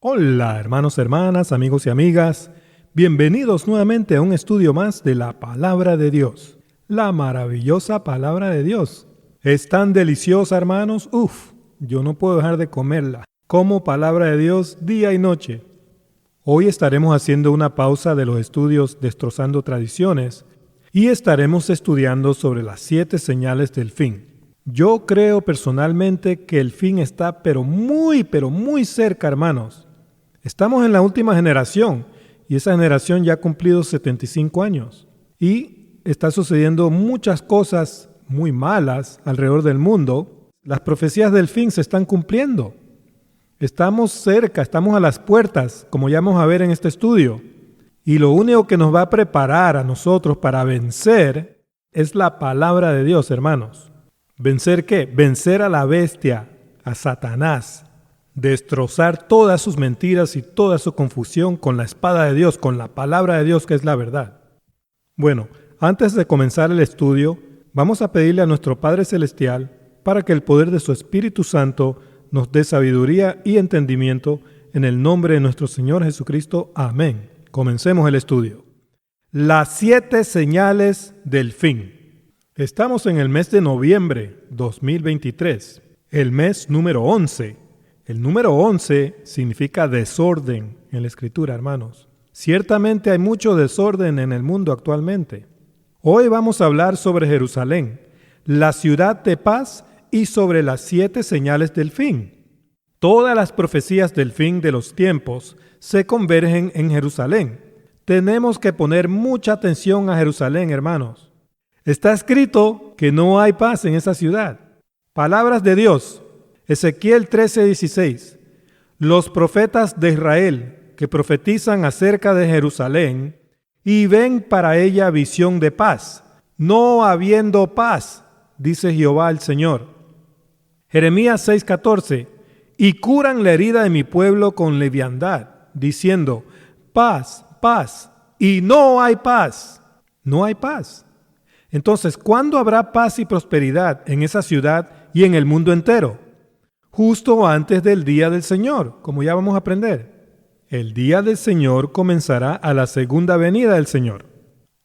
Hola hermanos, hermanas, amigos y amigas, bienvenidos nuevamente a un estudio más de la Palabra de Dios, la maravillosa Palabra de Dios. Es tan deliciosa, hermanos, yo no puedo dejar de comerla. Como Palabra de Dios día y noche. Hoy estaremos haciendo una pausa de los estudios Destrozando Tradiciones y estaremos estudiando sobre las 7 señales del fin. Yo creo personalmente que el fin está pero muy cerca, hermanos. Estamos en la última generación y esa generación ya ha cumplido 75 años y está sucediendo muchas cosas muy malas alrededor del mundo. Las profecías del fin se están cumpliendo. Estamos cerca, estamos a las puertas, como ya vamos a ver en este estudio. Y lo único que nos va a preparar a nosotros para vencer es la palabra de Dios, hermanos. ¿Vencer qué? Vencer a la bestia, a Satanás. Destrozar todas sus mentiras y toda su confusión con la espada de Dios, con la palabra de Dios que es la verdad. Bueno, antes de comenzar el estudio, vamos a pedirle a nuestro Padre Celestial para que el poder de su Espíritu Santo nos dé sabiduría y entendimiento en el nombre de nuestro Señor Jesucristo. Amén. Comencemos el estudio. Las 7 señales del fin. Estamos en el mes de noviembre 2023, el mes número 11. El número 11 significa desorden en la Escritura, hermanos. Ciertamente hay mucho desorden en el mundo actualmente. Hoy vamos a hablar sobre Jerusalén, la ciudad de paz y sobre las 7 señales del fin. Todas las profecías del fin de los tiempos se convergen en Jerusalén. Tenemos que poner mucha atención a Jerusalén, hermanos. Está escrito que no hay paz en esa ciudad. Palabras de Dios. Ezequiel 13:16. Los profetas de Israel que profetizan acerca de Jerusalén y ven para ella visión de paz, no habiendo paz, dice Jehová el Señor. Jeremías 6:14. Y curan la herida de mi pueblo con liviandad, diciendo, paz, paz, y no hay paz. No hay paz. Entonces, ¿cuándo habrá paz y prosperidad en esa ciudad y en el mundo entero? Justo antes del día del Señor, como ya vamos a aprender. El día del Señor comenzará a la segunda venida del Señor.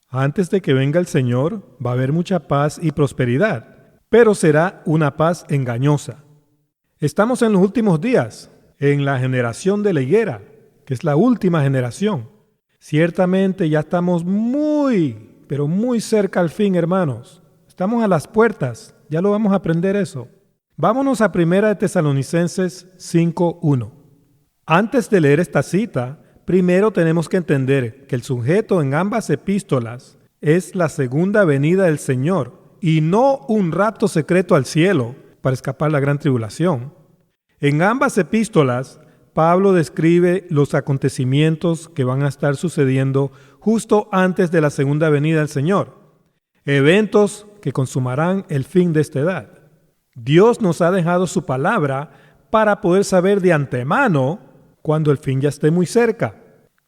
Antes de que venga el Señor, va a haber mucha paz y prosperidad, pero será una paz engañosa. Estamos en los últimos días, en la generación de la higuera, que es la última generación. Ciertamente ya estamos pero muy cerca al fin, hermanos. Estamos a las puertas, ya lo vamos a aprender eso. Vámonos a 1 Tesalonicenses 5:1. Antes de leer esta cita, primero tenemos que entender que el sujeto en ambas epístolas es la segunda venida del Señor y no un rapto secreto al cielo para escapar la gran tribulación. En ambas epístolas, Pablo describe los acontecimientos que van a estar sucediendo justo antes de la segunda venida del Señor, eventos que consumarán el fin de esta edad. Dios nos ha dejado su palabra para poder saber de antemano cuando el fin ya esté muy cerca.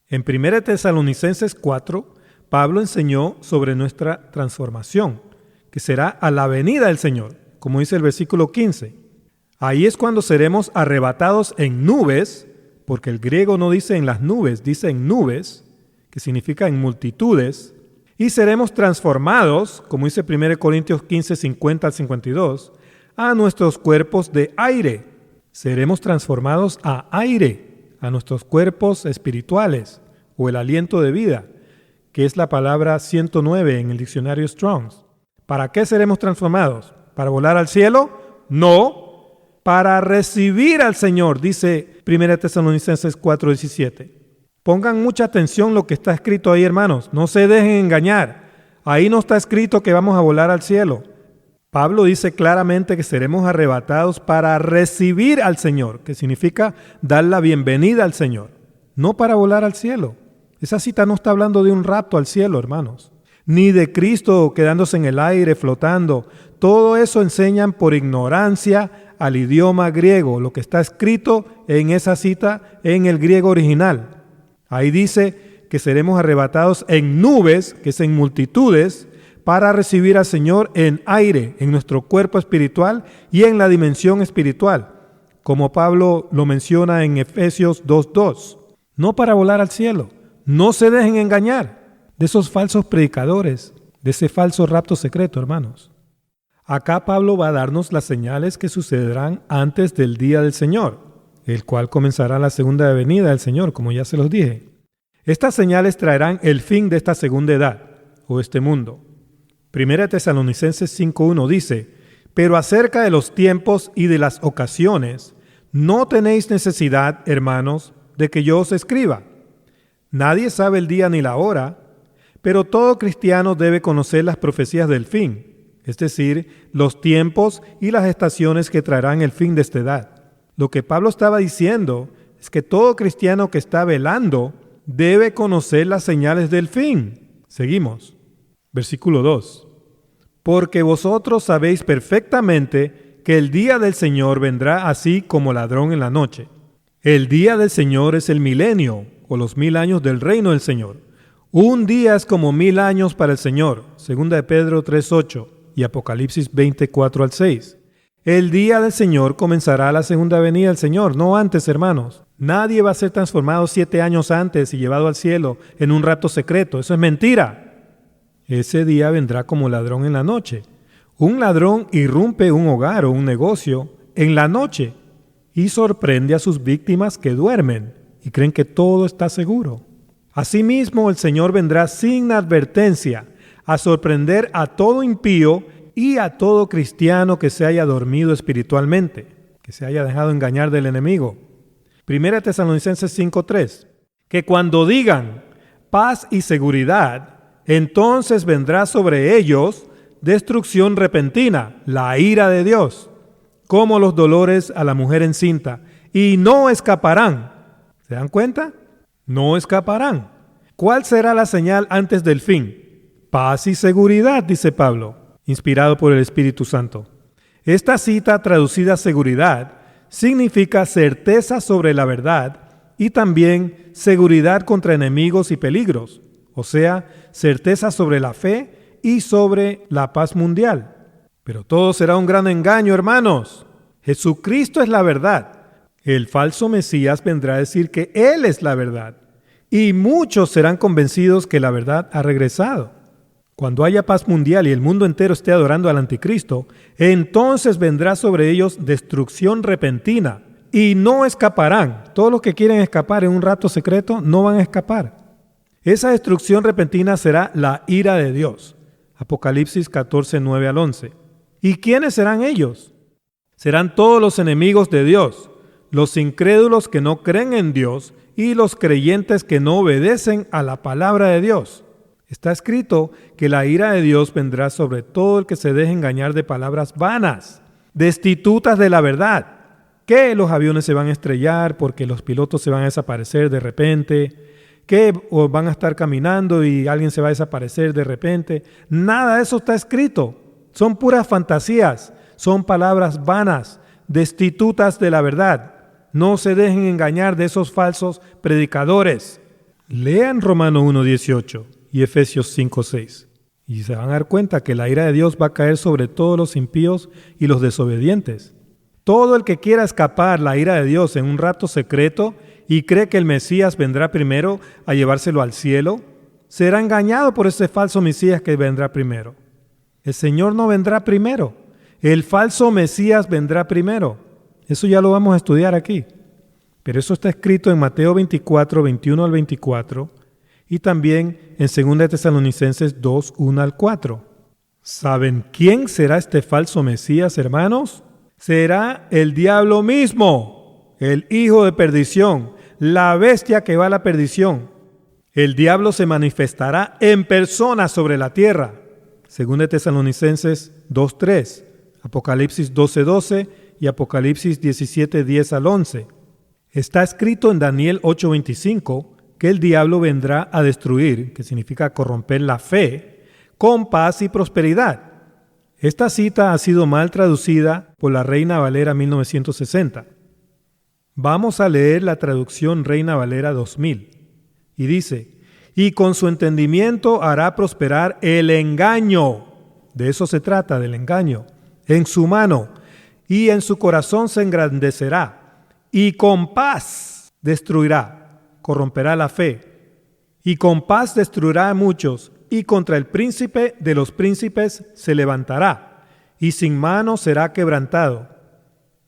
En 1 Tesalonicenses 4, Pablo enseñó sobre nuestra transformación, que será a la venida del Señor, como dice el versículo 15. Ahí es cuando seremos arrebatados en nubes, porque el griego no dice en las nubes, dice en nubes, que significa en multitudes, y seremos transformados, como dice 1 Corintios 15, 50 al 52, a nuestros cuerpos de aire. Seremos transformados a aire, a nuestros cuerpos espirituales, o el aliento de vida, que es la palabra 109 en el diccionario Strong's. ¿Para qué seremos transformados? ¿Para volar al cielo? No, para recibir al Señor, dice 1 Tesalonicenses 4:17. Pongan mucha atención lo que está escrito ahí, hermanos. No se dejen engañar. Ahí no está escrito que vamos a volar al cielo. Pablo dice claramente que seremos arrebatados para recibir al Señor, que significa dar la bienvenida al Señor, no para volar al cielo. Esa cita no está hablando de un rapto al cielo, hermanos, ni de Cristo quedándose en el aire, flotando. Todo eso enseñan por ignorancia al idioma griego, lo que está escrito en esa cita en el griego original. Ahí dice que seremos arrebatados en nubes, que es en multitudes, para recibir al Señor en aire, en nuestro cuerpo espiritual y en la dimensión espiritual. como Pablo lo menciona en Efesios 2:2. No para volar al cielo. No se dejen engañar de esos falsos predicadores, de ese falso rapto secreto, hermanos. Acá Pablo va a darnos las señales que sucederán antes del día del Señor, el cual comenzará la segunda venida del Señor, como ya se los dije. Estas señales traerán el fin de esta segunda edad, o este mundo. 1 Tesalonicenses 5:1 dice: pero acerca de los tiempos y de las ocasiones, no tenéis necesidad, hermanos, de que yo os escriba. Nadie sabe el día ni la hora, pero todo cristiano debe conocer las profecías del fin, es decir, los tiempos y las estaciones que traerán el fin de esta edad. Lo que Pablo estaba diciendo es que todo cristiano que está velando debe conocer las señales del fin. Seguimos. Versículo 2. Porque vosotros sabéis perfectamente que el día del Señor vendrá así como ladrón en la noche. El día del Señor es el milenio, o los 1000 años del reino del Señor. Un día es como 1000 años para el Señor. 2 Pedro 3:8 y Apocalipsis 20:4-6. El día del Señor comenzará a la segunda venida del Señor, no antes, hermanos. Nadie va a ser transformado 7 años antes y llevado al cielo en un rapto secreto. Eso es mentira. Ese día vendrá como ladrón en la noche. Un ladrón irrumpe un hogar o un negocio en la noche y sorprende a sus víctimas que duermen y creen que todo está seguro. Asimismo, el Señor vendrá sin advertencia a sorprender a todo impío y a todo cristiano que se haya dormido espiritualmente, que se haya dejado engañar del enemigo. 1 Tesalonicenses 5:3, que cuando digan paz y seguridad, entonces vendrá sobre ellos destrucción repentina, la ira de Dios, como los dolores a la mujer encinta, y no escaparán. ¿Se dan cuenta? No escaparán. ¿Cuál será la señal antes del fin? Paz y seguridad, dice Pablo, inspirado por el Espíritu Santo. Esta cita, traducida seguridad, significa certeza sobre la verdad y también seguridad contra enemigos y peligros, o sea, certeza sobre la fe y sobre la paz mundial. Pero todo será un gran engaño, hermanos. Jesucristo es la verdad. El falso Mesías vendrá a decir que Él es la verdad, y muchos serán convencidos que la verdad ha regresado. Cuando haya paz mundial y el mundo entero esté adorando al anticristo, entonces vendrá sobre ellos destrucción repentina y no escaparán. Todos los que quieren escapar en un rato secreto no van a escapar. Esa destrucción repentina será la ira de Dios. Apocalipsis 14:9-11. ¿Y quiénes serán ellos? Serán todos los enemigos de Dios, los incrédulos que no creen en Dios y los creyentes que no obedecen a la palabra de Dios. Está escrito que la ira de Dios vendrá sobre todo el que se deje engañar de palabras vanas, destitutas de la verdad, que los aviones se van a estrellar porque los pilotos se van a desaparecer de repente, que van a estar caminando y alguien se va a desaparecer de repente. Nada de eso está escrito. Son puras fantasías, son palabras vanas, destitutas de la verdad. No se dejen engañar de esos falsos predicadores. Lean Romano 1:18 y Efesios 5:6 y se van a dar cuenta que la ira de Dios va a caer sobre todos los impíos y los desobedientes. Todo el que quiera escapar la ira de Dios en un rato secreto y cree que el Mesías vendrá primero a llevárselo al cielo, será engañado por ese falso Mesías que vendrá primero. El Señor no vendrá primero. El falso Mesías vendrá primero. Eso ya lo vamos a estudiar aquí. Pero eso está escrito en Mateo 24:21-24 y también en 2 Tesalonicenses 2:1-4. ¿Saben quién será este falso Mesías, hermanos? Será el diablo mismo, el hijo de perdición, la bestia que va a la perdición. El diablo se manifestará en persona sobre la tierra. 2 Tesalonicenses 2:3, Apocalipsis 12:12 y Apocalipsis 17:10-11. Está escrito en Daniel 8:25 que el diablo vendrá a destruir, que significa corromper la fe, con paz y prosperidad. Esta cita ha sido mal traducida por la Reina Valera 1960. Vamos a leer la traducción Reina Valera 2000 y dice: y con su entendimiento hará prosperar el engaño. De eso se trata, del engaño. En su mano, y en su corazón se engrandecerá, y con paz destruirá, corromperá la fe, y con paz destruirá a muchos, y contra el príncipe de los príncipes se levantará, y sin mano será quebrantado.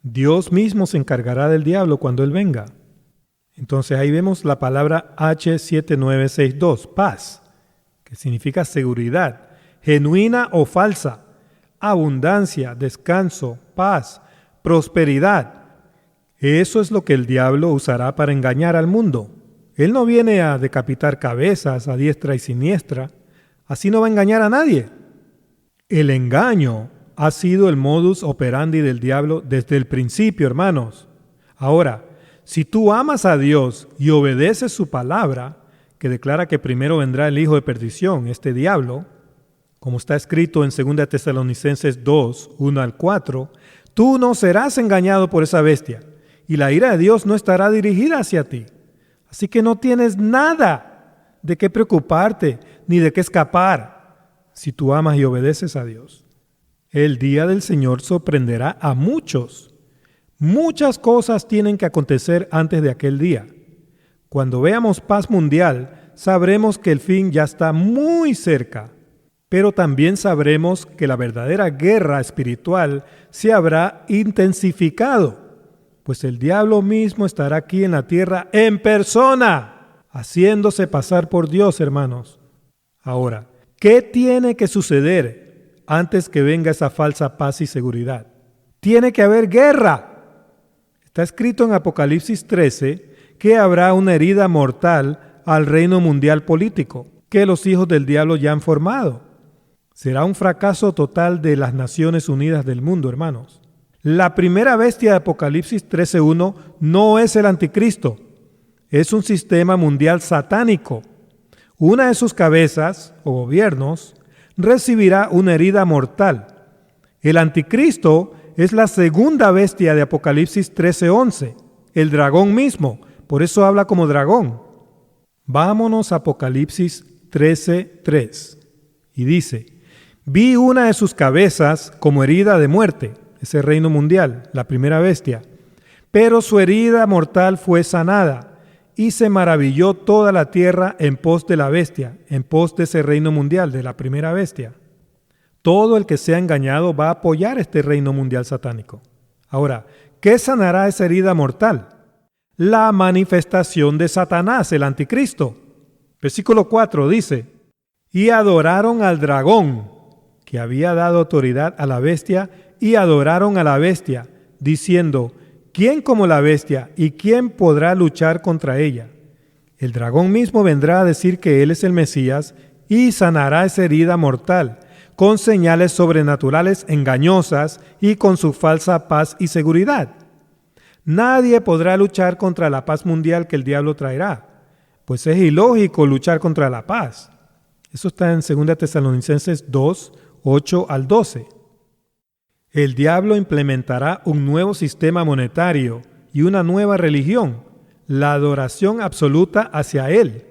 Dios mismo se encargará del diablo cuando él venga. Entonces ahí vemos la palabra H7962, paz, que significa seguridad, genuina o falsa, abundancia, descanso, paz, prosperidad. Eso es lo que el diablo usará para engañar al mundo. Él no viene a decapitar cabezas a diestra y siniestra. Así no va a engañar a nadie. El engaño ha sido el modus operandi del diablo desde el principio, hermanos. Ahora, si tú amas a Dios y obedeces su palabra, que declara que primero vendrá el hijo de perdición, este diablo, como está escrito en 2 Tesalonicenses 2, 1 al 4, tú no serás engañado por esa bestia, y la ira de Dios no estará dirigida hacia ti. Así que no tienes nada de qué preocuparte, ni de qué escapar, si tú amas y obedeces a Dios. El día del Señor sorprenderá a muchos. Muchas cosas tienen que acontecer antes de aquel día. Cuando veamos paz mundial, sabremos que el fin ya está muy cerca. Pero también sabremos que la verdadera guerra espiritual se habrá intensificado, pues el diablo mismo estará aquí en la tierra en persona, haciéndose pasar por Dios, hermanos. Ahora, ¿qué tiene que suceder antes que venga esa falsa paz y seguridad? Tiene que haber guerra. Está escrito en Apocalipsis 13 que habrá una herida mortal al reino mundial político, que los hijos del diablo ya han formado. Será un fracaso total de las Naciones Unidas del mundo, hermanos. La primera bestia de Apocalipsis 13:1 no es el anticristo, es un sistema mundial satánico. Una de sus cabezas, o gobiernos, recibirá una herida mortal. El anticristo es la segunda bestia de Apocalipsis 13:11, el dragón mismo, por eso habla como dragón. Vámonos a Apocalipsis 13:3, y dice: vi una de sus cabezas como herida de muerte, ese reino mundial, la primera bestia, pero su herida mortal fue sanada, y se maravilló toda la tierra en pos de la bestia, en pos de ese reino mundial, de la primera bestia. Todo el que sea engañado va a apoyar este reino mundial satánico. Ahora, ¿qué sanará esa herida mortal? La manifestación de Satanás, el anticristo. Versículo 4 dice: y adoraron al dragón, que había dado autoridad a la bestia, y adoraron a la bestia, diciendo: ¿quién como la bestia y quién podrá luchar contra ella? El dragón mismo vendrá a decir que él es el Mesías y sanará esa herida mortal, con señales sobrenaturales engañosas y con su falsa paz y seguridad. Nadie podrá luchar contra la paz mundial que el diablo traerá, pues es ilógico luchar contra la paz. Eso está en 2 Tesalonicenses 2, 8 al 12. El diablo implementará un nuevo sistema monetario y una nueva religión, la adoración absoluta hacia él.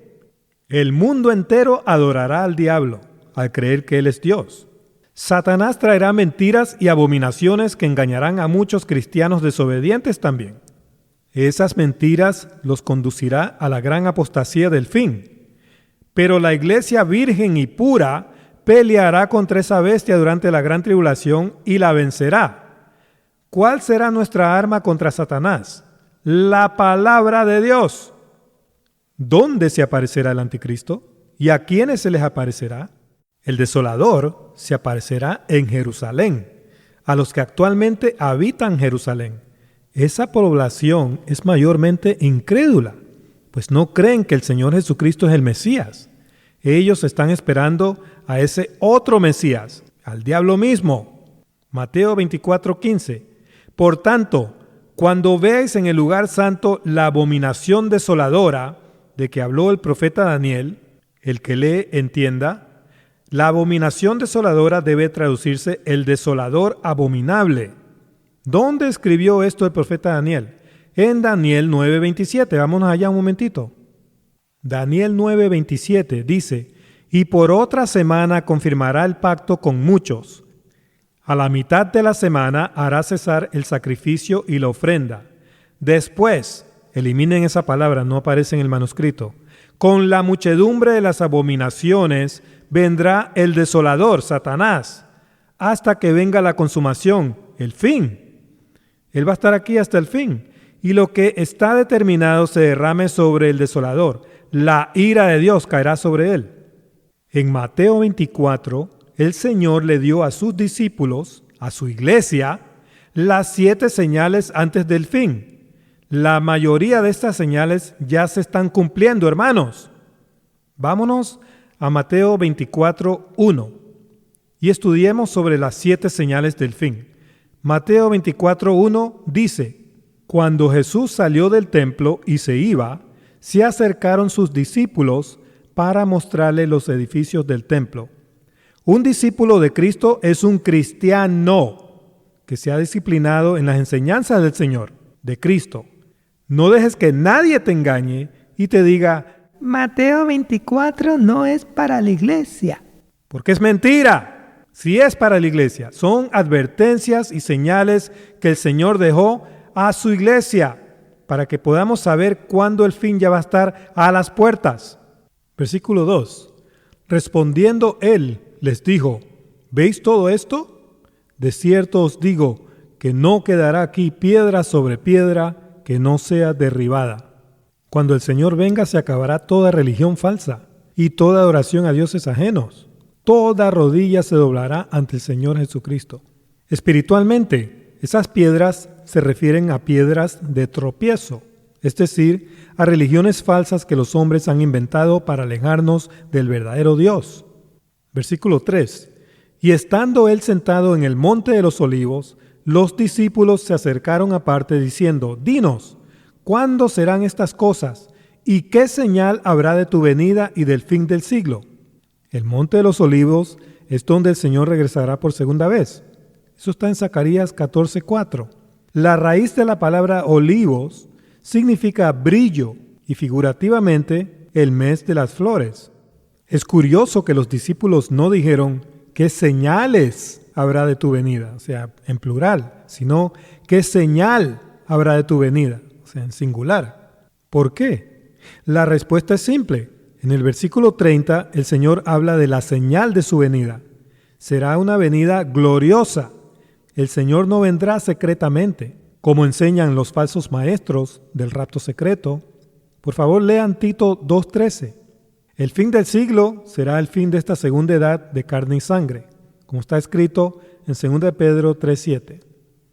El mundo entero adorará al diablo, al creer que él es Dios. Satanás traerá mentiras y abominaciones que engañarán a muchos cristianos desobedientes también. Esas mentiras los conducirá a la gran apostasía del fin. Pero la iglesia virgen y pura peleará contra esa bestia durante la gran tribulación y la vencerá. ¿Cuál será nuestra arma contra Satanás? La palabra de Dios. ¿Dónde se aparecerá el anticristo? ¿Y a quiénes se les aparecerá? El desolador se aparecerá en Jerusalén, a los que actualmente habitan Jerusalén. Esa población es mayormente incrédula, pues no creen que el Señor Jesucristo es el Mesías. Ellos están esperando a ese otro Mesías, al diablo mismo. Mateo 24:15. Por tanto, cuando veáis en el lugar santo la abominación desoladora de que habló el profeta Daniel, el que lee entienda. La abominación desoladora debe traducirse el desolador abominable. ¿Dónde escribió esto el profeta Daniel? En Daniel 9:27. Vámonos allá un momentito. Daniel 9:27 dice: y por otra semana confirmará el pacto con muchos, A la mitad de la semana hará cesar el sacrificio y la ofrenda. Después, eliminen esa palabra, no aparece en el manuscrito. Con la muchedumbre de las abominaciones vendrá el desolador, Satanás, hasta que venga la consumación, el fin. Él va a estar aquí hasta el fin. Y lo que está determinado se derrame sobre el desolador. La ira de Dios caerá sobre él. En Mateo 24, el Señor le dio a sus discípulos, a su iglesia, las 7 señales antes del fin. La mayoría de estas señales ya se están cumpliendo, hermanos. Vámonos a Mateo 24, 1 y estudiemos sobre las 7 señales del fin. Mateo 24, 1 dice: Cuando Jesús salió del templo y se iba, se acercaron sus discípulos para mostrarle los edificios del templo. Un discípulo de Cristo es un cristiano que se ha disciplinado en las enseñanzas del Señor, de Cristo. No dejes que nadie te engañe y te diga: Mateo 24 no es para la iglesia. Porque es mentira. Si es para la iglesia, son advertencias y señales que el Señor dejó a su iglesia para que podamos saber cuándo el fin ya va a estar a las puertas. Versículo 2. Respondiendo él, les dijo: ¿Veis todo esto? De cierto os digo que no quedará aquí piedra sobre piedra que no sea derribada. Cuando el Señor venga se acabará toda religión falsa y toda adoración a dioses ajenos. Toda rodilla se doblará ante el Señor Jesucristo. Espiritualmente, esas piedras se refieren a piedras de tropiezo, es decir, a religiones falsas que los hombres han inventado para alejarnos del verdadero Dios. Versículo 3. Y estando él sentado en el monte de los olivos, los discípulos se acercaron aparte diciendo: Dinos, ¿cuándo serán estas cosas? ¿Y qué señal habrá de tu venida y del fin del siglo? El monte de los olivos es donde el Señor regresará por segunda vez. Eso está en Zacarías 14:4. La raíz de la palabra olivos significa brillo y figurativamente el mes de las flores. Es curioso que los discípulos no dijeron: ¿qué señales habrá de tu venida? O sea, en plural, sino ¿qué señal habrá de tu venida? O sea, en singular. ¿Por qué? La respuesta es simple. En el versículo 30, el Señor habla de la señal de su venida. Será una venida gloriosa. El Señor no vendrá secretamente, como enseñan los falsos maestros del rapto secreto. Por favor, lean Tito 2:13. El fin del siglo será el fin de esta segunda edad de carne y sangre, como está escrito en 2 Pedro 3:7.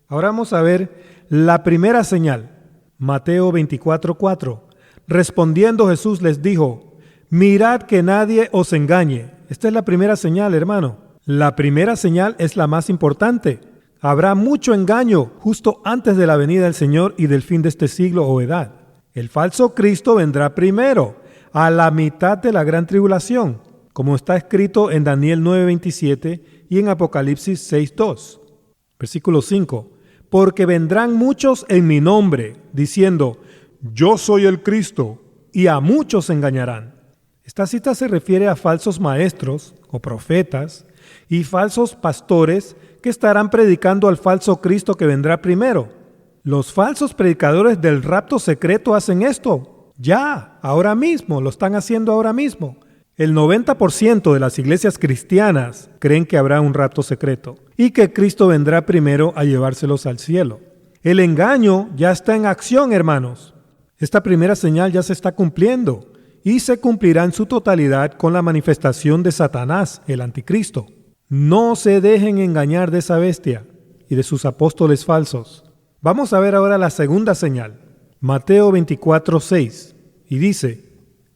Ahora vamos a ver la primera señal. Mateo 24:4. Respondiendo Jesús les dijo: Mirad que nadie os engañe. Esta es la primera señal, hermano. La primera señal es la más importante. Habrá mucho engaño justo antes de la venida del Señor y del fin de este siglo o edad. El falso Cristo vendrá primero, a la mitad de la gran tribulación, como está escrito en Daniel 9:27 y en Apocalipsis 6:2. Versículo 5. Porque vendrán muchos en mi nombre, diciendo: Yo soy el Cristo, y a muchos engañarán. Esta cita se refiere a falsos maestros o profetas y falsos pastores que estarán predicando al falso Cristo que vendrá primero. Los falsos predicadores del rapto secreto hacen esto. Ya, ahora mismo, lo están haciendo ahora mismo. El 90% de las iglesias cristianas creen que habrá un rapto secreto y que Cristo vendrá primero a llevárselos al cielo. El engaño ya está en acción, hermanos. Esta primera señal ya se está cumpliendo y se cumplirá en su totalidad con la manifestación de Satanás, el anticristo. No se dejen engañar de esa bestia y de sus apóstoles falsos. Vamos a ver ahora la segunda señal. Mateo 24:6, y dice: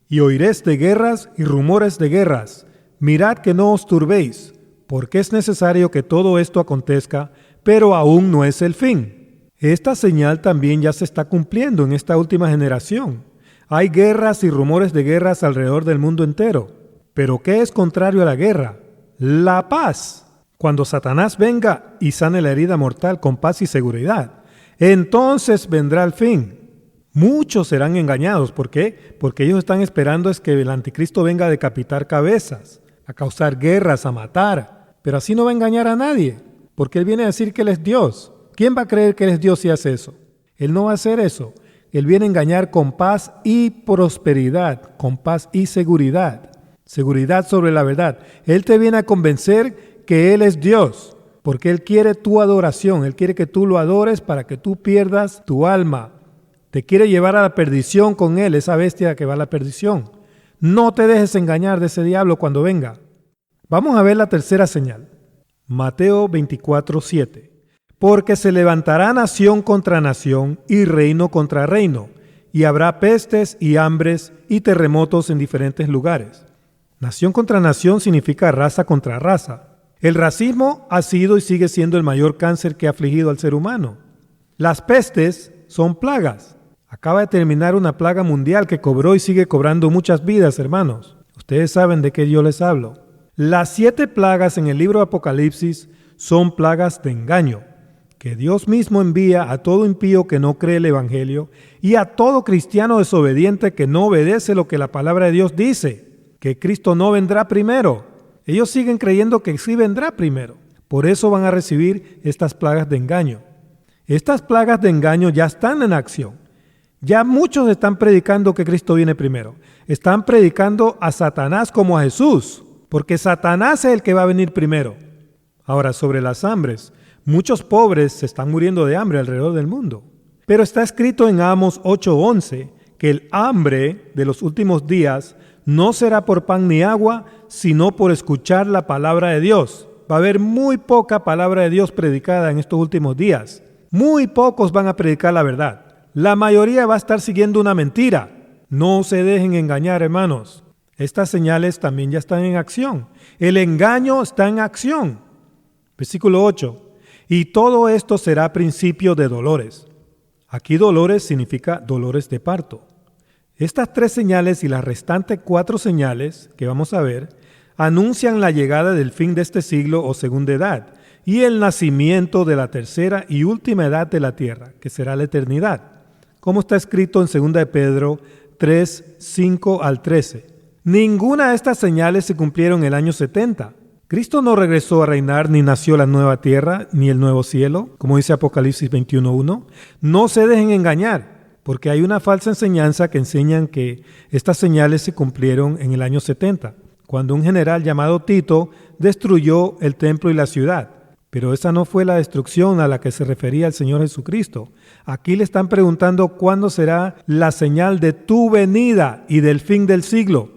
Y oiréis de guerras y rumores de guerras. Mirad que no os turbéis, porque es necesario que todo esto acontezca, pero aún no es el fin. Esta señal también ya se está cumpliendo en esta última generación. Hay guerras y rumores de guerras alrededor del mundo entero. ¿Pero qué es contrario a la guerra? La paz. Cuando Satanás venga y sane la herida mortal con paz y seguridad, entonces vendrá el fin. Muchos serán engañados. ¿Por qué? Porque ellos están esperando es que el anticristo venga a decapitar cabezas, a causar guerras, a matar. Pero así no va a engañar a nadie. porque Él viene a decir que Él es Dios. ¿Quién va a creer que Él es Dios si hace eso? Él no va a hacer eso. Él viene a engañar con paz y prosperidad, con paz y seguridad. Seguridad sobre la verdad. Él te viene a convencer que Él es Dios, porque Él quiere tu adoración. Él quiere que tú lo adores para que tú pierdas tu alma. Te quiere llevar a la perdición con Él, esa bestia que va a la perdición. No te dejes engañar de ese diablo cuando venga. Vamos a ver la tercera señal. Mateo 24:7. Porque se levantará nación contra nación y reino contra reino, y habrá pestes y hambres y terremotos en diferentes lugares. Nación contra nación significa raza contra raza. El racismo ha sido y sigue siendo el mayor cáncer que ha afligido al ser humano. Las pestes son plagas. Acaba de terminar una plaga mundial que cobró y sigue cobrando muchas vidas, hermanos. Ustedes saben de qué yo les hablo. Las 7 plagas en el libro de Apocalipsis son plagas de engaño, que Dios mismo envía a todo impío que no cree el Evangelio y a todo cristiano desobediente que no obedece lo que la palabra de Dios dice, que Cristo no vendrá primero. Ellos siguen creyendo que sí vendrá primero. Por eso van a recibir estas plagas de engaño. Estas plagas de engaño ya están en acción. Ya muchos están predicando que Cristo viene primero. Están predicando a Satanás como a Jesús, porque Satanás es el que va a venir primero. Ahora, sobre las hambres, muchos pobres se están muriendo de hambre alrededor del mundo. Pero está escrito en Amos 8:11 que el hambre de los últimos días no será por pan ni agua, sino por escuchar la palabra de Dios. Va a haber muy poca palabra de Dios predicada en estos últimos días. Muy pocos van a predicar la verdad. La mayoría va a estar siguiendo una mentira. No se dejen engañar, hermanos. Estas señales también ya están en acción. El engaño está en acción. Versículo 8. Y todo esto será principio de dolores. Aquí dolores significa dolores de parto. Estas 3 señales y las restantes 4 señales que vamos a ver anuncian la llegada del fin de este siglo o segunda edad y el nacimiento de la tercera y última edad de la tierra, que será la eternidad, como está escrito en 2 de Pedro 3, 5 al 13. Ninguna de estas señales se cumplieron en el año 70. Cristo no regresó a reinar, ni nació la nueva tierra, ni el nuevo cielo, como dice Apocalipsis 21:1. No se dejen engañar, porque hay una falsa enseñanza que enseñan que estas señales se cumplieron en el año 70, cuando un general llamado Tito destruyó el templo y la ciudad. Pero esa no fue la destrucción a la que se refería el Señor Jesucristo. Aquí le están preguntando cuándo será la señal de tu venida y del fin del siglo.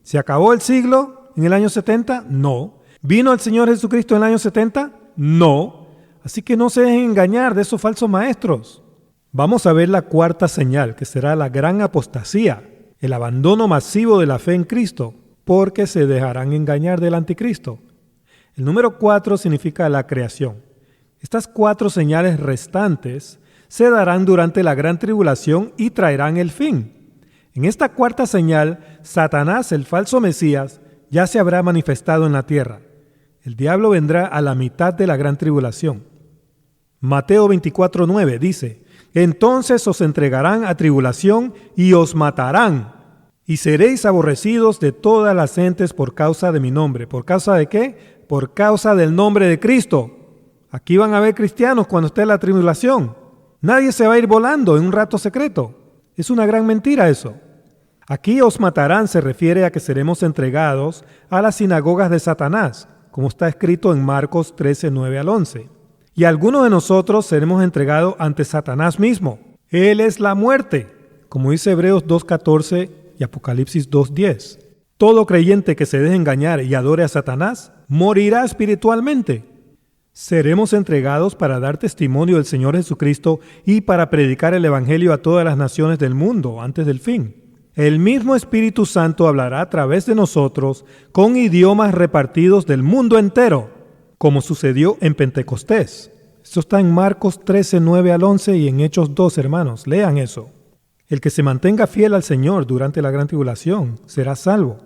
¿Se acabó el siglo en el año 70? No. ¿Vino el Señor Jesucristo en el año 70? No. Así que no se dejen engañar de esos falsos maestros. Vamos a ver la cuarta señal, que será la gran apostasía, el abandono masivo de la fe en Cristo, porque se dejarán engañar del anticristo. El número 4 significa la creación. Estas 4 señales restantes se darán durante la gran tribulación y traerán el fin. En esta cuarta señal, Satanás, el falso Mesías, ya se habrá manifestado en la tierra. El diablo vendrá a la mitad de la gran tribulación. Mateo 24:9 dice: entonces os entregarán a tribulación y os matarán, y seréis aborrecidos de todas las gentes por causa de mi nombre. ¿Por causa de qué? Por causa del nombre de Cristo. Aquí van a haber cristianos cuando esté la tribulación. Nadie se va a ir volando en un rato secreto. Es una gran mentira eso. Aquí os matarán se refiere a que seremos entregados a las sinagogas de Satanás, como está escrito en Marcos 13:9 al 11. Y algunos de nosotros seremos entregados ante Satanás mismo. Él es la muerte, como dice Hebreos 2:14 y Apocalipsis 2:10. Todo creyente que se deje engañar y adore a Satanás morirá espiritualmente. Seremos entregados para dar testimonio del Señor Jesucristo y para predicar el Evangelio a todas las naciones del mundo antes del fin. El mismo Espíritu Santo hablará a través de nosotros con idiomas repartidos del mundo entero, como sucedió en Pentecostés. Esto está en Marcos 13:9 al 11 y en Hechos 2, hermanos. Lean eso. El que se mantenga fiel al Señor durante la gran tribulación será salvo.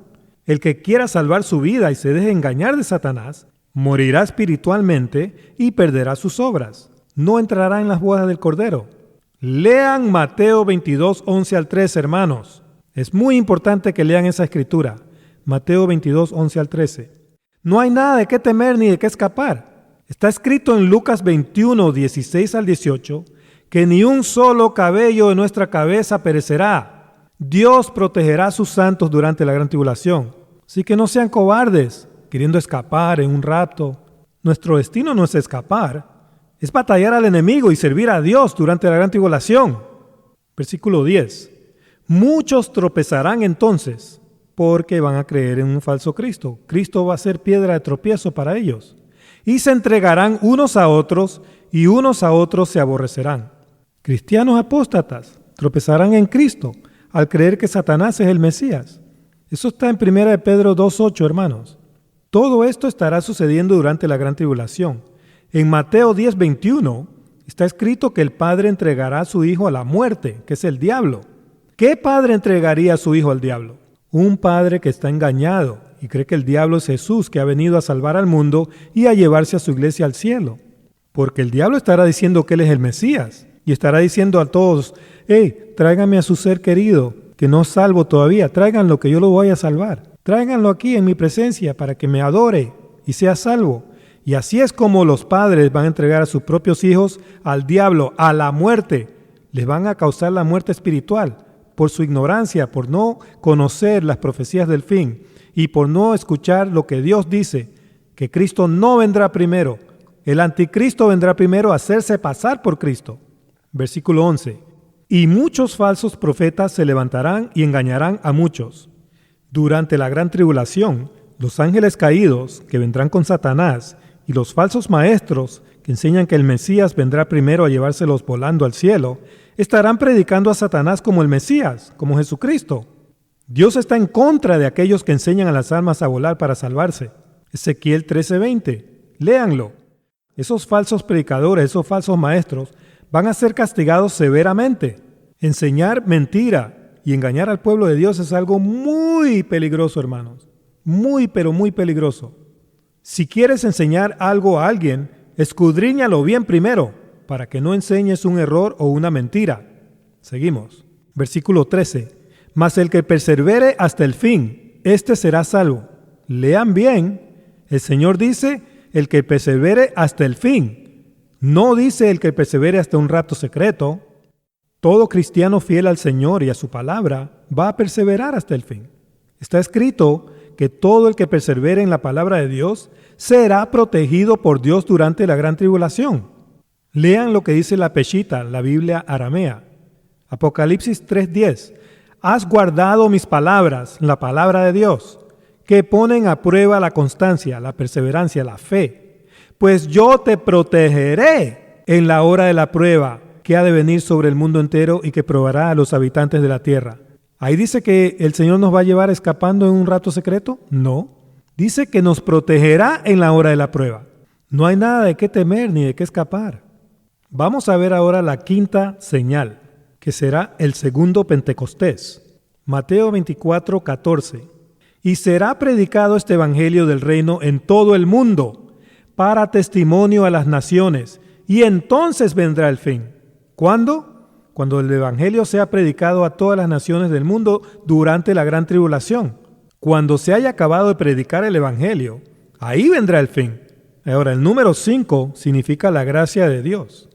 El que quiera salvar su vida y se deje engañar de Satanás, morirá espiritualmente y perderá sus obras. No entrará en las bodas del Cordero. Lean Mateo 22:11 al 13, hermanos. Es muy importante que lean esa escritura. Mateo 22:11 al 13. No hay nada de qué temer ni de qué escapar. Está escrito en Lucas 21, 16 al 18, que ni un solo cabello de nuestra cabeza perecerá. Dios protegerá a sus santos durante la gran tribulación. Así que no sean cobardes, queriendo escapar en un rato. Nuestro destino no es escapar, es batallar al enemigo y servir a Dios durante la gran tribulación. Versículo 10. Muchos tropezarán entonces, porque van a creer en un falso Cristo. Cristo va a ser piedra de tropiezo para ellos. Y se entregarán unos a otros, y unos a otros se aborrecerán. Cristianos apóstatas tropezarán en Cristo al creer que Satanás es el Mesías. Eso está en 1 Pedro 2:8, hermanos. Todo esto estará sucediendo durante la gran tribulación. En Mateo 10:21 está escrito que el Padre entregará a su Hijo a la muerte, que es el diablo. ¿Qué padre entregaría a su hijo al diablo? Un padre que está engañado y cree que el diablo es Jesús, que ha venido a salvar al mundo y a llevarse a su iglesia al cielo. Porque el diablo estará diciendo que él es el Mesías y estará diciendo a todos: hey, tráiganme a su ser querido, que no es salvo todavía, tráiganlo que yo lo voy a salvar. Tráiganlo aquí en mi presencia para que me adore y sea salvo. Y así es como los padres van a entregar a sus propios hijos al diablo, a la muerte. Les van a causar la muerte espiritual por su ignorancia, por no conocer las profecías del fin y por no escuchar lo que Dios dice, que Cristo no vendrá primero. El anticristo vendrá primero a hacerse pasar por Cristo. Versículo 11. Y muchos falsos profetas se levantarán y engañarán a muchos. Durante la gran tribulación, los ángeles caídos que vendrán con Satanás y los falsos maestros que enseñan que el Mesías vendrá primero a llevárselos volando al cielo, estarán predicando a Satanás como el Mesías, como Jesucristo. Dios está en contra de aquellos que enseñan a las almas a volar para salvarse. Ezequiel 13:20. Léanlo. Esos falsos predicadores, esos falsos maestros, van a ser castigados severamente. Enseñar mentira y engañar al pueblo de Dios es algo muy peligroso, hermanos. Muy, pero muy peligroso. Si quieres enseñar algo a alguien, escudriñalo bien primero, para que no enseñes un error o una mentira. Seguimos. Versículo 13. Mas el que persevere hasta el fin, éste será salvo. Lean bien. El Señor dice, el que persevere hasta el fin. No dice el que persevere hasta un rapto secreto. Todo cristiano fiel al Señor y a su palabra va a perseverar hasta el fin. Está escrito que todo el que persevere en la palabra de Dios será protegido por Dios durante la gran tribulación. Lean lo que dice la Peshita, la Biblia aramea. Apocalipsis 3:10. Has guardado mis palabras, la palabra de Dios, que ponen a prueba la constancia, la perseverancia, la fe. Pues yo te protegeré en la hora de la prueba que ha de venir sobre el mundo entero y que probará a los habitantes de la tierra. Ahí dice que el Señor nos va a llevar escapando en un rato secreto. No. Dice que nos protegerá en la hora de la prueba. No hay nada de qué temer ni de qué escapar. Vamos a ver ahora la quinta señal, que será el segundo Pentecostés. Mateo 24:14. Y será predicado este evangelio del reino en todo el mundo, para testimonio a las naciones, y entonces vendrá el fin. ¿Cuándo? Cuando el evangelio sea predicado a todas las naciones del mundo durante la gran tribulación. Cuando se haya acabado de predicar el evangelio, ahí vendrá el fin. Ahora, el número 5 significa la gracia de Dios.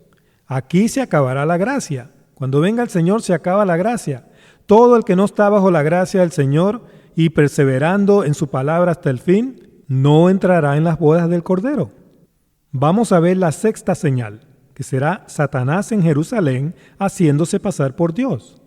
Aquí se acabará la gracia. Cuando venga el Señor se acaba la gracia. Todo el que no está bajo la gracia del Señor y perseverando en su palabra hasta el fin, no entrará en las bodas del Cordero. Vamos a ver la sexta señal, que será Satanás en Jerusalén haciéndose pasar por Dios.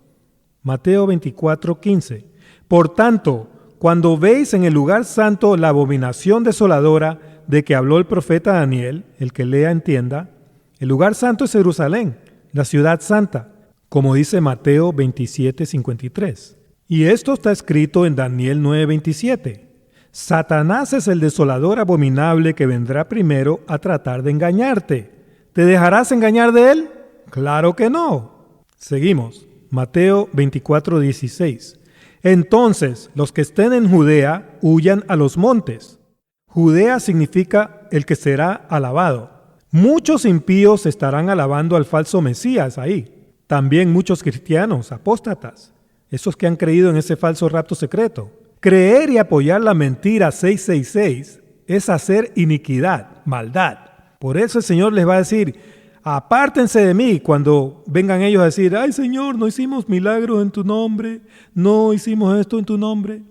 Mateo 24:15. Por tanto, cuando veis en el lugar santo la abominación desoladora de que habló el profeta Daniel, el que lea entienda, el lugar santo es Jerusalén, la ciudad santa, como dice Mateo 27:53. Y esto está escrito en Daniel 9:27. Satanás es el desolador abominable que vendrá primero a tratar de engañarte. ¿Te dejarás engañar de él? Claro que no. Seguimos. Mateo 24:16. Entonces, los que estén en Judea huyan a los montes. Judea significa el que será alabado. Muchos impíos estarán alabando al falso Mesías ahí. También muchos cristianos, apóstatas, esos que han creído en ese falso rapto secreto. Creer y apoyar la mentira 666 es hacer iniquidad, maldad. Por eso el Señor les va a decir, apártense de mí cuando vengan ellos a decir, ay Señor, no hicimos milagros en tu nombre, no hicimos esto en tu nombre.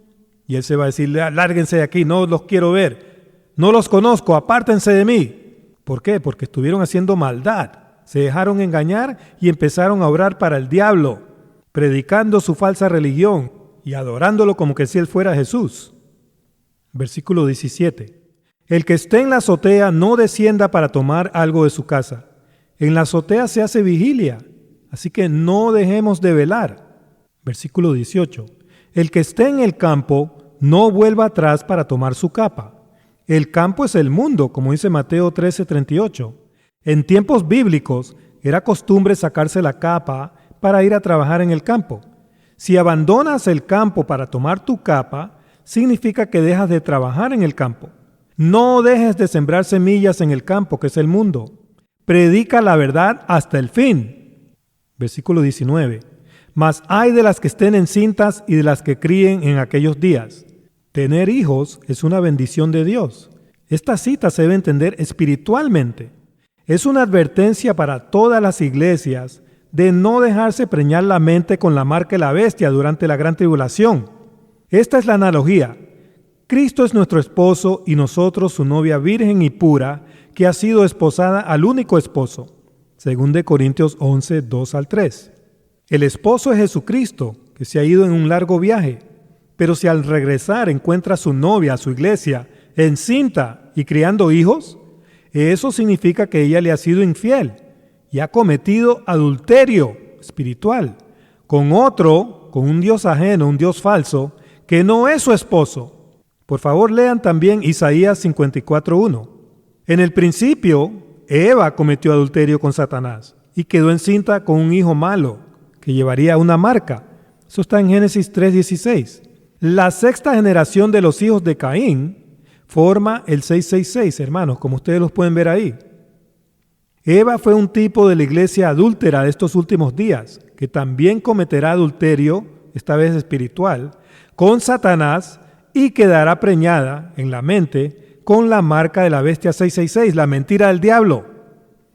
Y Él se va a decir, lárguense de aquí, no los quiero ver, no los conozco, apártense de mí. ¿Por qué? Porque estuvieron haciendo maldad, se dejaron engañar y empezaron a orar para el diablo, predicando su falsa religión y adorándolo como que si Él fuera Jesús. Versículo 17. El que esté en la azotea no descienda para tomar algo de su casa. En la azotea se hace vigilia, así que no dejemos de velar. Versículo 18. El que esté en el campo no vuelva atrás para tomar su capa. El campo es el mundo, como dice Mateo 13:38. En tiempos bíblicos era costumbre sacarse la capa para ir a trabajar en el campo. Si abandonas el campo para tomar tu capa, significa que dejas de trabajar en el campo. No dejes de sembrar semillas en el campo, que es el mundo. Predica la verdad hasta el fin. Versículo 19. Mas ay de las que estén encintas y de las que críen en aquellos días. Tener hijos es una bendición de Dios. Esta cita se debe entender espiritualmente. Es una advertencia para todas las iglesias de no dejarse preñar la mente con la marca de la bestia durante la gran tribulación. Esta es la analogía. Cristo es nuestro esposo y nosotros su novia virgen y pura, que ha sido esposada al único esposo. 2 Corintios 11, 2 al 3. El esposo es Jesucristo, que se ha ido en un largo viaje. Pero si al regresar encuentra a su novia, a su iglesia, encinta y criando hijos, eso significa que ella le ha sido infiel y ha cometido adulterio espiritual con otro, con un Dios ajeno, un Dios falso, que no es su esposo. Por favor, lean también Isaías 54:1. En el principio, Eva cometió adulterio con Satanás y quedó encinta con un hijo malo que llevaría una marca. Eso está en Génesis 3:16. La sexta generación de los hijos de Caín forma el 666, hermanos, como ustedes los pueden ver ahí. Eva fue un tipo de la iglesia adúltera de estos últimos días, que también cometerá adulterio, esta vez espiritual, con Satanás y quedará preñada en la mente con la marca de la bestia 666, la mentira del diablo.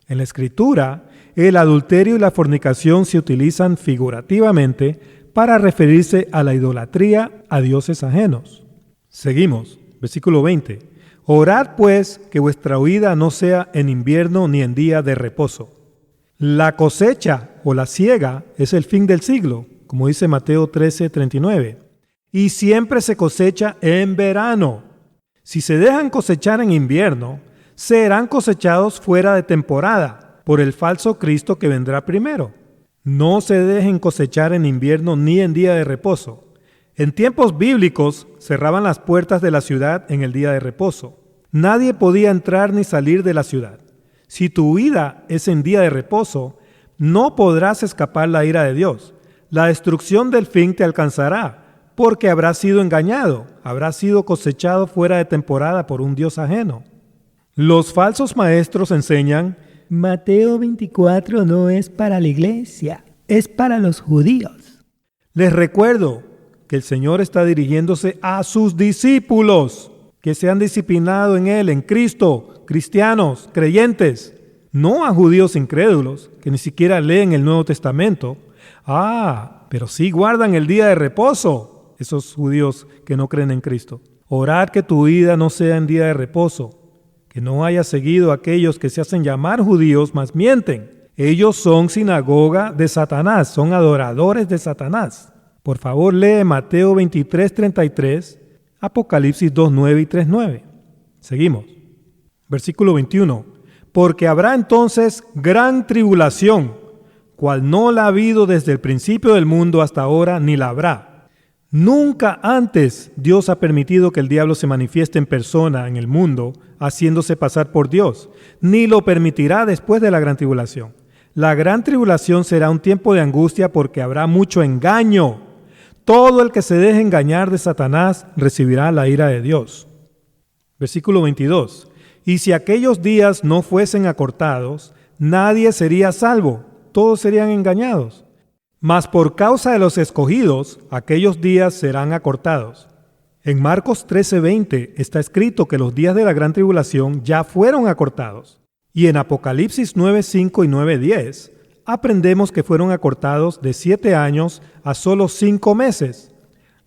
En la Escritura, el adulterio y la fornicación se utilizan figurativamente para referirse a la idolatría a dioses ajenos. Seguimos, versículo 20. Orad pues que vuestra huida no sea en invierno ni en día de reposo. La cosecha o la siega es el fin del siglo, como dice Mateo 13:39. Y siempre se cosecha en verano. Si se dejan cosechar en invierno, serán cosechados fuera de temporada por el falso Cristo que vendrá primero. No se dejen cosechar en invierno ni en día de reposo. En tiempos bíblicos cerraban las puertas de la ciudad en el día de reposo. Nadie podía entrar ni salir de la ciudad. Si tu huida es en día de reposo, no podrás escapar la ira de Dios. La destrucción del fin te alcanzará, porque habrás sido engañado, habrás sido cosechado fuera de temporada por un Dios ajeno. Los falsos maestros enseñan: Mateo 24 no es para la iglesia, es para los judíos. Les recuerdo que el Señor está dirigiéndose a sus discípulos, que se han disciplinado en Él, en Cristo, cristianos, creyentes, no a judíos incrédulos, que ni siquiera leen el Nuevo Testamento. Pero sí guardan el día de reposo, esos judíos que no creen en Cristo. Orad que tu vida no sea en día de reposo, que no haya seguido a aquellos que se hacen llamar judíos, mas mienten. Ellos son sinagoga de Satanás, son adoradores de Satanás. Por favor, lee Mateo 23:33, Apocalipsis 2:9 y 3:9. Seguimos. Versículo 21. Porque habrá entonces gran tribulación, cual no la ha habido desde el principio del mundo hasta ahora, ni la habrá. Nunca antes Dios ha permitido que el diablo se manifieste en persona en el mundo, haciéndose pasar por Dios, ni lo permitirá después de la gran tribulación. La gran tribulación será un tiempo de angustia porque habrá mucho engaño. Todo el que se deje engañar de Satanás recibirá la ira de Dios. Versículo 22. Y si aquellos días no fuesen acortados, nadie sería salvo, todos serían engañados. Mas por causa de los escogidos, aquellos días serán acortados. En Marcos 13:20 está escrito que los días de la gran tribulación ya fueron acortados. Y en Apocalipsis 9:5 y 9:10 aprendemos que fueron acortados de 7 años a solo 5 meses.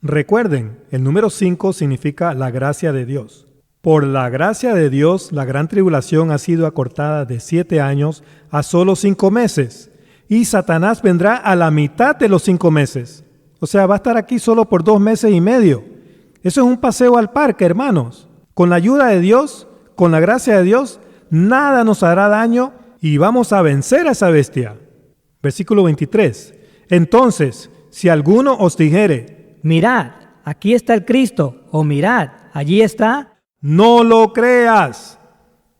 Recuerden, el número 5 significa la gracia de Dios. Por la gracia de Dios, la gran tribulación ha sido acortada de 7 años a solo 5 meses. Y Satanás vendrá a la mitad de los 5 meses. O sea, va a estar aquí solo por 2 meses y medio. Eso es un paseo al parque, hermanos. Con la ayuda de Dios, con la gracia de Dios, nada nos hará daño y vamos a vencer a esa bestia. Versículo 23. Entonces, si alguno os dijere, mirad, aquí está el Cristo, o mirad, allí está, no lo creas.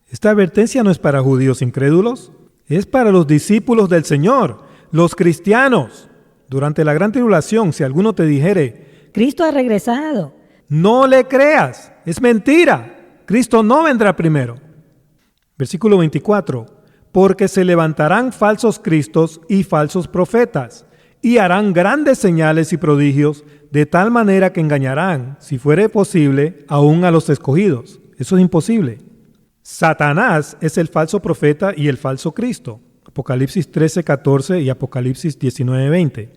Esta advertencia no es para judíos incrédulos, es para los discípulos del Señor, los cristianos. Durante la gran tribulación, si alguno te dijere, Cristo ha regresado, no le creas, es mentira, Cristo no vendrá primero. Versículo 24. Porque se levantarán falsos cristos y falsos profetas, y harán grandes señales y prodigios, de tal manera que engañarán, si fuere posible, aún a los escogidos. Eso es imposible. Satanás es el falso profeta y el falso Cristo. Apocalipsis 13:14 y Apocalipsis 19:20.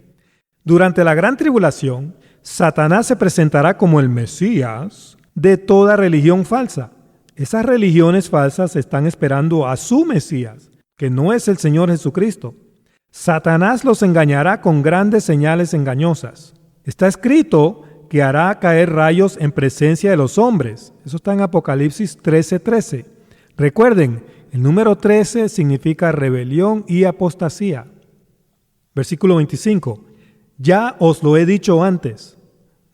Durante la gran tribulación, Satanás se presentará como el Mesías de toda religión falsa. Esas religiones falsas están esperando a su Mesías, que no es el Señor Jesucristo. Satanás los engañará con grandes señales engañosas. Está escrito que hará caer rayos en presencia de los hombres. Eso está en Apocalipsis 13:13. Recuerden, el número 13 significa rebelión y apostasía. Versículo 25. Ya os lo he dicho antes.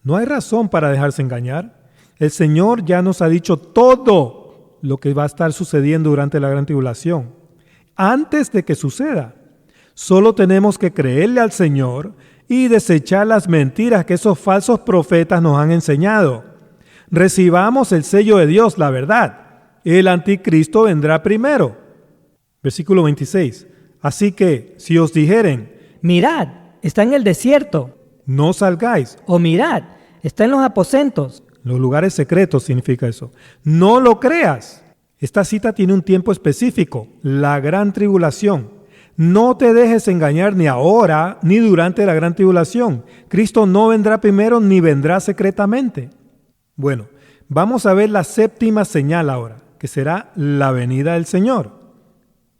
No hay razón para dejarse engañar. El Señor ya nos ha dicho todo lo que va a estar sucediendo durante la gran tribulación. Antes de que suceda, solo tenemos que creerle al Señor y desechar las mentiras que esos falsos profetas nos han enseñado. Recibamos el sello de Dios, la verdad. El anticristo vendrá primero. Versículo 26. Así que, si os dijeren, mirad, está en el desierto, no salgáis, o mirad, está en los aposentos, los lugares secretos significa eso, no lo creas. Esta cita tiene un tiempo específico, la gran tribulación. No te dejes engañar ni ahora ni durante la gran tribulación. Cristo no vendrá primero ni vendrá secretamente. Bueno, vamos a ver la séptima señal ahora, que será la venida del Señor.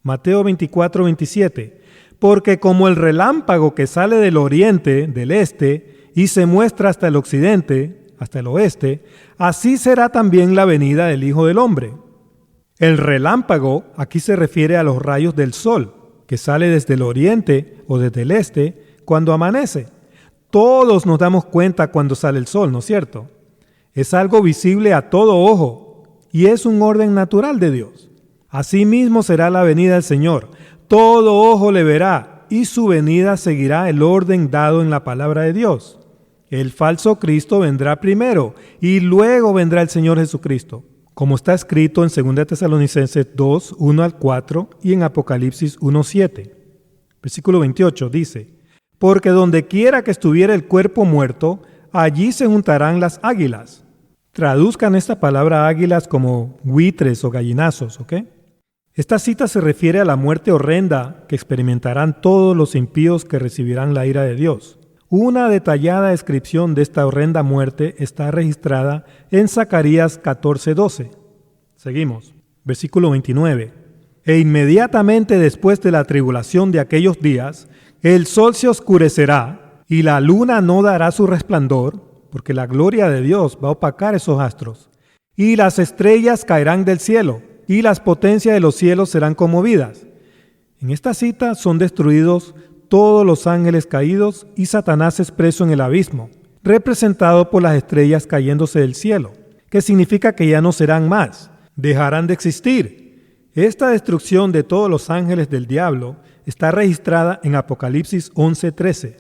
Mateo 24:27. Porque como el relámpago que sale del oriente, del este, y se muestra hasta el occidente, hasta el oeste, así será también la venida del Hijo del Hombre. El relámpago aquí se refiere a los rayos del sol, que sale desde el oriente o desde el este cuando amanece. Todos nos damos cuenta cuando sale el sol, ¿no es cierto? Es algo visible a todo ojo y es un orden natural de Dios. Asimismo será la venida del Señor. Todo ojo le verá y su venida seguirá el orden dado en la palabra de Dios. El falso Cristo vendrá primero y luego vendrá el Señor Jesucristo, como está escrito en 2 Tesalonicenses 2, 1-4 y en Apocalipsis 1:7. Versículo 28 dice, porque donde quiera que estuviera el cuerpo muerto, allí se juntarán las águilas. Traduzcan esta palabra águilas como buitres o gallinazos, ¿ok? Esta cita se refiere a la muerte horrenda que experimentarán todos los impíos que recibirán la ira de Dios. Una detallada descripción de esta horrenda muerte está registrada en Zacarías 14:12. Seguimos. Versículo 29. E inmediatamente después de la tribulación de aquellos días, el sol se oscurecerá y la luna no dará su resplandor, porque la gloria de Dios va a opacar esos astros. Y las estrellas caerán del cielo, y las potencias de los cielos serán conmovidas. En esta cita son destruidos todos los ángeles caídos y Satanás es preso en el abismo, representado por las estrellas cayéndose del cielo, que significa que ya no serán más, dejarán de existir. Esta destrucción de todos los ángeles del diablo está registrada en Apocalipsis 11:13.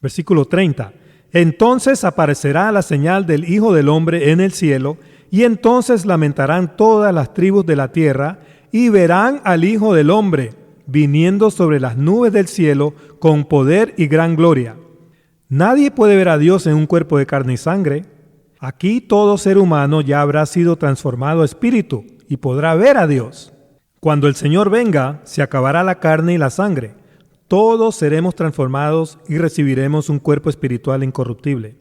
Versículo 30. Entonces aparecerá la señal del Hijo del Hombre en el cielo, y entonces lamentarán todas las tribus de la tierra, y verán al Hijo del Hombre viniendo sobre las nubes del cielo con poder y gran gloria. Nadie puede ver a Dios en un cuerpo de carne y sangre. Aquí todo ser humano ya habrá sido transformado a espíritu y podrá ver a Dios. Cuando el Señor venga, se acabará la carne y la sangre. Todos seremos transformados y recibiremos un cuerpo espiritual incorruptible.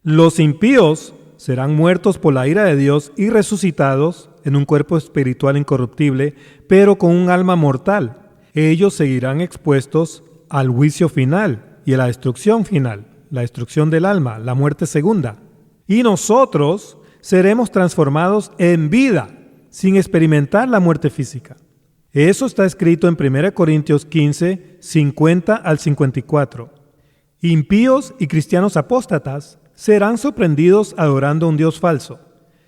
Los impíos serán muertos por la ira de Dios y resucitados en un cuerpo espiritual incorruptible, pero con un alma mortal. Ellos seguirán expuestos al juicio final y a la destrucción final, la destrucción del alma, la muerte segunda. Y nosotros seremos transformados en vida, sin experimentar la muerte física. Eso está escrito en 1 Corintios 15, 50 al 54. Impíos y cristianos apóstatas serán sorprendidos adorando a un Dios falso.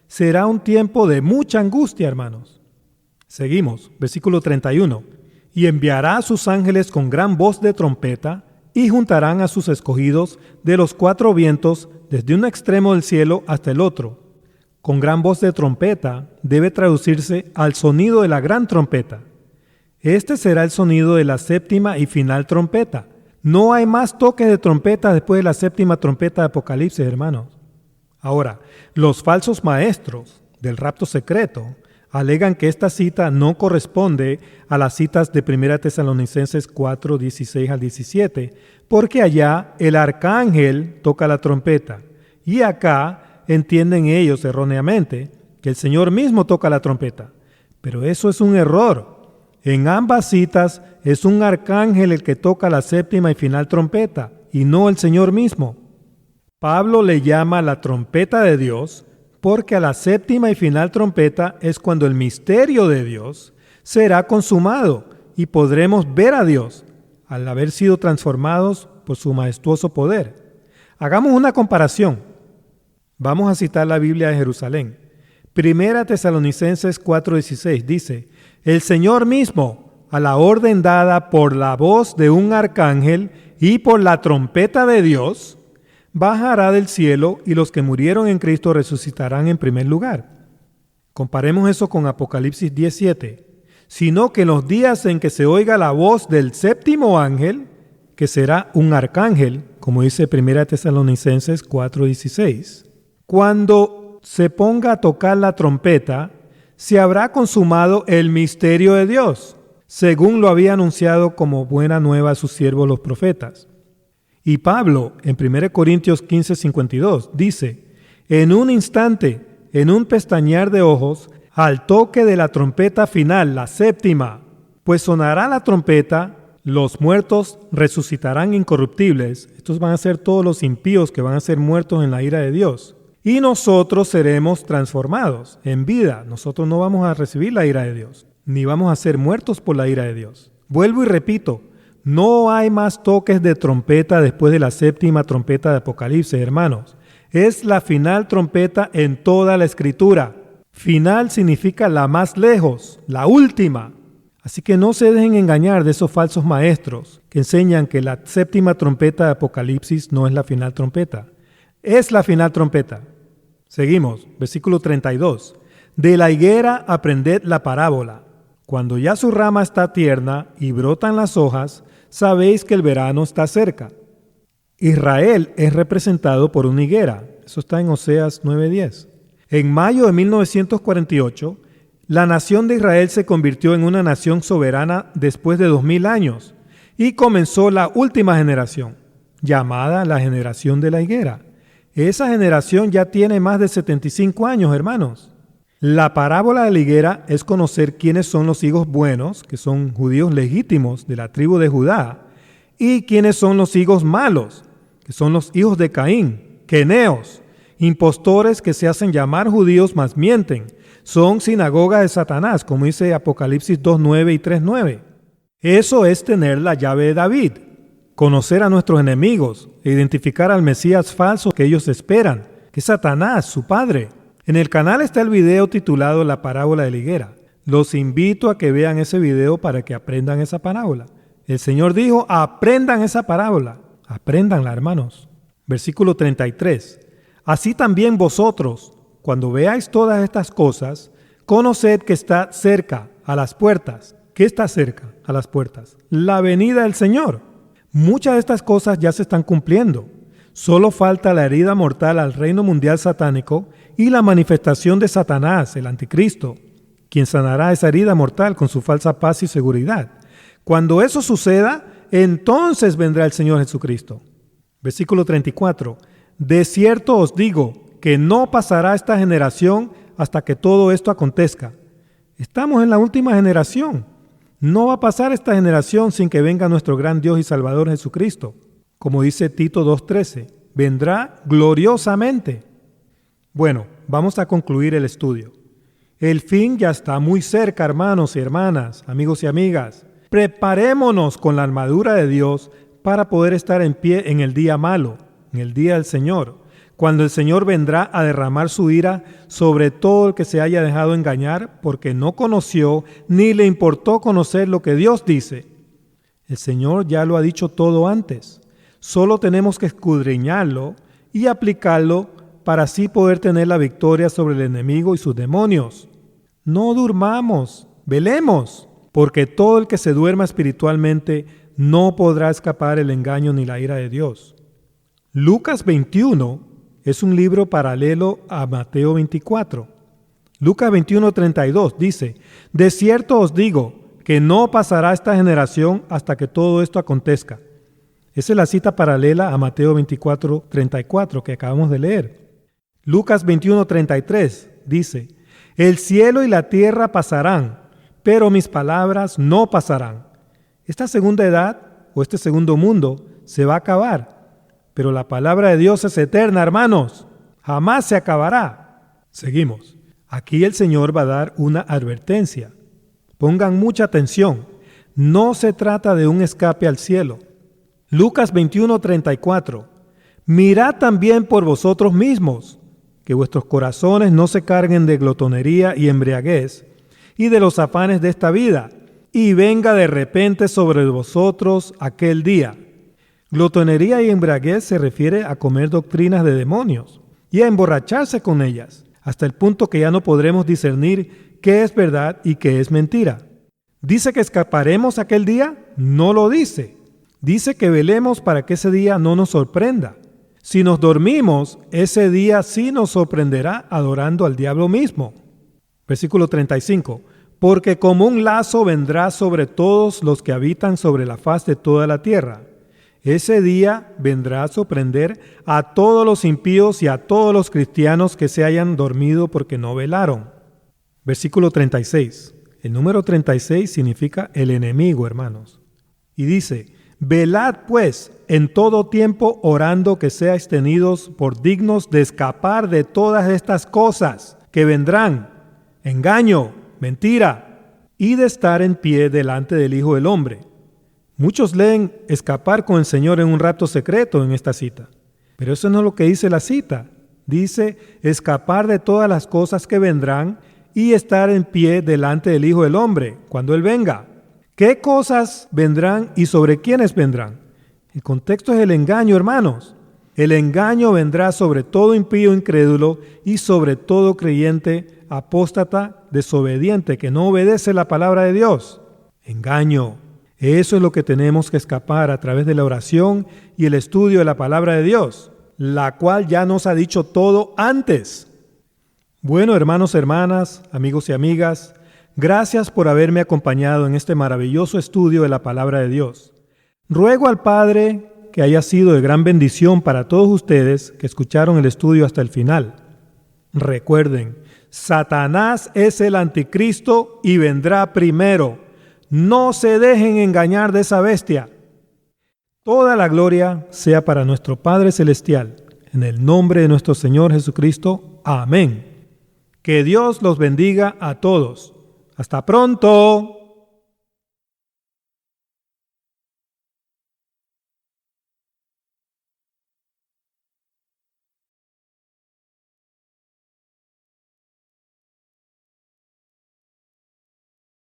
Será un tiempo de mucha angustia, hermanos. Seguimos, versículo 31. Y enviará a sus ángeles con gran voz de trompeta, y juntarán a sus escogidos de los cuatro vientos, desde un extremo del cielo hasta el otro. Con gran voz de trompeta debe traducirse al sonido de la gran trompeta. Este será el sonido de la séptima y final trompeta. No hay más toques de trompeta después de la séptima trompeta de Apocalipsis, hermanos. Ahora, los falsos maestros del rapto secreto alegan que esta cita no corresponde a las citas de 1 Tesalonicenses 4, 16 al 17, porque allá el arcángel toca la trompeta, y acá entienden ellos erróneamente que el Señor mismo toca la trompeta. Pero eso es un error. En ambas citas es un arcángel el que toca la séptima y final trompeta, y no el Señor mismo. Pablo le llama la trompeta de Dios porque a la séptima y final trompeta es cuando el misterio de Dios será consumado y podremos ver a Dios al haber sido transformados por su majestuoso poder. Hagamos una comparación. Vamos a citar la Biblia de Jerusalén. 1 Tesalonicenses 4:16 dice: el Señor mismo, a la orden dada por la voz de un arcángel y por la trompeta de Dios, bajará del cielo y los que murieron en Cristo resucitarán en primer lugar. Comparemos eso con Apocalipsis 17. Sino que en los días en que se oiga la voz del séptimo ángel, que será un arcángel, como dice 1 Tesalonicenses 4:16, cuando se ponga a tocar la trompeta, se habrá consumado el misterio de Dios, según lo había anunciado como buena nueva a sus siervos los profetas. Y Pablo, en 1 Corintios 15:52, dice: en un instante, en un pestañear de ojos, al toque de la trompeta final, la séptima, pues sonará la trompeta, los muertos resucitarán incorruptibles. Estos van a ser todos los impíos que van a ser muertos en la ira de Dios. Y nosotros seremos transformados en vida. Nosotros no vamos a recibir la ira de Dios, ni vamos a ser muertos por la ira de Dios. Vuelvo y repito, no hay más toques de trompeta después de la séptima trompeta de Apocalipsis, hermanos. Es la final trompeta en toda la Escritura. Final significa la más lejos, la última. Así que no se dejen engañar de esos falsos maestros que enseñan que la séptima trompeta de Apocalipsis no es la final trompeta. Es la final trompeta. Seguimos, versículo 32. De la higuera aprended la parábola. Cuando ya su rama está tierna y brotan las hojas, sabéis que el verano está cerca. Israel es representado por una higuera. Eso está en Oseas 9:10. En mayo de 1948, la nación de Israel se convirtió en una nación soberana después de 2000 años y comenzó la última generación, llamada la generación de la higuera. Esa generación ya tiene más de 75 años, hermanos. La parábola de la higuera es conocer quiénes son los higos buenos, que son judíos legítimos de la tribu de Judá, y quiénes son los higos malos, que son los hijos de Caín, queneos, impostores que se hacen llamar judíos mas mienten. Son sinagoga de Satanás, como dice Apocalipsis 2:9 y 3:9. Eso es tener la llave de David, conocer a nuestros enemigos e identificar al Mesías falso que ellos esperan, que es Satanás, su padre. En el canal está el video titulado La parábola de la higuera. Los invito a que vean ese video para que aprendan esa parábola. El Señor dijo: aprendan esa parábola. Apréndanla, hermanos. Versículo 33. Así también vosotros, cuando veáis todas estas cosas, conoced que está cerca, a las puertas. ¿Qué está cerca, a las puertas? La venida del Señor. Muchas de estas cosas ya se están cumpliendo. Solo falta la herida mortal al reino mundial satánico y la manifestación de Satanás, el anticristo, quien sanará esa herida mortal con su falsa paz y seguridad. Cuando eso suceda, entonces vendrá el Señor Jesucristo. Versículo 34. De cierto os digo que no pasará esta generación hasta que todo esto acontezca. Estamos en la última generación. No va a pasar esta generación sin que venga nuestro gran Dios y Salvador Jesucristo. Como dice Tito 2:13, vendrá gloriosamente. Bueno, vamos a concluir el estudio. El fin ya está muy cerca, hermanos y hermanas, amigos y amigas. Preparémonos con la armadura de Dios para poder estar en pie en el día malo, en el día del Señor, cuando el Señor vendrá a derramar su ira sobre todo el que se haya dejado engañar porque no conoció ni le importó conocer lo que Dios dice. El Señor ya lo ha dicho todo antes. Solo tenemos que escudriñarlo y aplicarlo para así poder tener la victoria sobre el enemigo y sus demonios. No durmamos, velemos, porque todo el que se duerma espiritualmente no podrá escapar el engaño ni la ira de Dios. Lucas 21 es un libro paralelo a Mateo 24. Lucas 21:32 dice, de cierto os digo que no pasará esta generación hasta que todo esto acontezca. Esa es la cita paralela a Mateo 24:34 que acabamos de leer. Lucas 21:33 dice, el cielo y la tierra pasarán, pero mis palabras no pasarán. Esta segunda edad o este segundo mundo se va a acabar, pero la palabra de Dios es eterna, hermanos. Jamás se acabará. Seguimos. Aquí el Señor va a dar una advertencia. Pongan mucha atención. No se trata de un escape al cielo. Lucas 21:34. Mirad también por vosotros mismos, que vuestros corazones no se carguen de glotonería y embriaguez, y de los afanes de esta vida, y venga de repente sobre vosotros aquel día. Glotonería y embriaguez se refiere a comer doctrinas de demonios y a emborracharse con ellas, hasta el punto que ya no podremos discernir qué es verdad y qué es mentira. ¿Dice que escaparemos aquel día? No lo dice. Dice que velemos para que ese día no nos sorprenda. Si nos dormimos, ese día sí nos sorprenderá adorando al diablo mismo. Versículo 35. Porque como un lazo vendrá sobre todos los que habitan sobre la faz de toda la tierra. Ese día vendrá a sorprender a todos los impíos y a todos los cristianos que se hayan dormido porque no velaron. Versículo 36. El número 36 significa el enemigo, hermanos. Y dice, velad pues en todo tiempo orando que seáis tenidos por dignos de escapar de todas estas cosas que vendrán, engaño, mentira, y de estar en pie delante del Hijo del Hombre. Muchos leen escapar con el Señor en un rapto secreto en esta cita, pero eso no es lo que dice la cita. Dice escapar de todas las cosas que vendrán y estar en pie delante del Hijo del Hombre cuando Él venga. ¿Qué cosas vendrán y sobre quiénes vendrán? El contexto es el engaño, hermanos. El engaño vendrá sobre todo impío incrédulo y sobre todo creyente apóstata desobediente que no obedece la palabra de Dios. Engaño. Eso es lo que tenemos que escapar a través de la oración y el estudio de la palabra de Dios, la cual ya nos ha dicho todo antes. Bueno, hermanos, hermanas, amigos y amigas, gracias por haberme acompañado en este maravilloso estudio de la palabra de Dios. Ruego al Padre que haya sido de gran bendición para todos ustedes que escucharon el estudio hasta el final. Recuerden, Satanás es el anticristo y vendrá primero. No se dejen engañar de esa bestia. Toda la gloria sea para nuestro Padre Celestial. En el nombre de nuestro Señor Jesucristo. Amén. Que Dios los bendiga a todos. Hasta pronto.